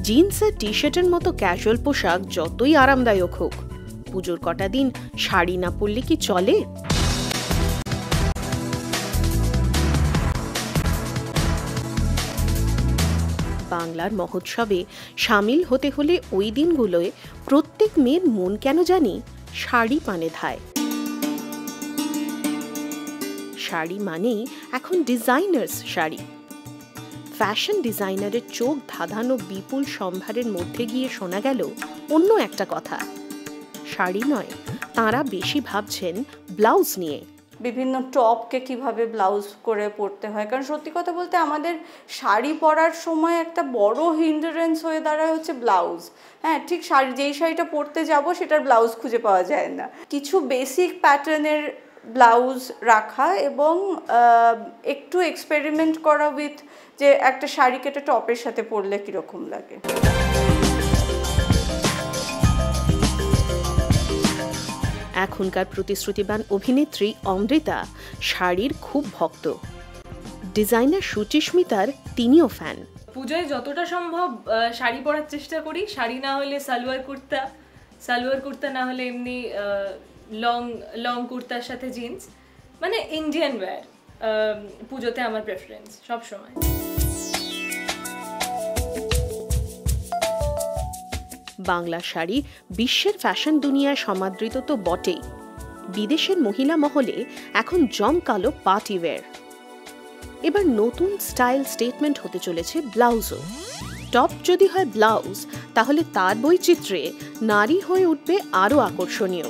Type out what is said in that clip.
Jeans আর টি শার্টের মতো casual পোশাক যতই আরামদায়ক হোক, পুজোর কটা দিন শাড়ি না পরলে কি চলে? বাংলার মহোৎসবে সামিল হতে হলে ওই দিনগুলোয় প্রত্যেক মেয়ের মন কেন জানি শাড়ি পানে ধায়। শাড়ি মানেই এখন ডিজাইনার্স শাড়ি। ফ্যাশন ডিজাইনারের চোখ ধাঁধানো বিপুল সম্ভারের মধ্যে গিয়ে শোনা গেল অন্য একটা কথা। শাড়ি নয়, তাঁরা বেশি ভাবছেন ব্লাউজ নিয়ে। বিভিন্ন টপকে কিভাবে ব্লাউজ করে পরতে হয়, কারণ সত্যি কথা বলতে আমাদের শাড়ি পরার সময় একটা বড় হিন্ডারেন্স হয়ে দাঁড়ায় হচ্ছে ব্লাউজ। হ্যাঁ, ঠিক যেই শাড়িটা পরতে যাব সেটার ব্লাউজ খুঁজে পাওয়া যায় না। কিছু বেসিক প্যাটার্নের ব্লাউজ রাখা এবং একটু এক্সপেরিমেন্ট করা উইথ যে একটা শাড়ি কেটে টপের সাথে পরলে কীরকম লাগে। এখনকার প্রতিশ্রুতিবান অভিনেত্রী অমৃতা শাড়ির খুব ভক্ত। ডিজাইনার সুচিস্মিতার তিনিও ফ্যান। পুজোয় যতটা সম্ভব শাড়ি পরার চেষ্টা করি, শাড়ি না হলে সালোয়ার কুর্তা না হলে এমনি লং কুর্তার সাথে জিন্স, মানে ইন্ডিয়ান ওয়্যার পুজোতে আমার প্রেফারেন্স সবসময়। বাংলা শাড়ি বিশ্বের ফ্যাশন দুনিয়ায় সমাদৃত তো বটেই, বিদেশের মহিলা মহলে এখন জমকালো পার্টি ওয়্যার। এবার নতুন স্টাইল স্টেটমেন্ট হতে চলেছে ব্লাউজও। টপ যদি হয় ব্লাউজ, তাহলে তার বৈচিত্র্যে নারী হয়ে উঠবে আরও আকর্ষণীয়।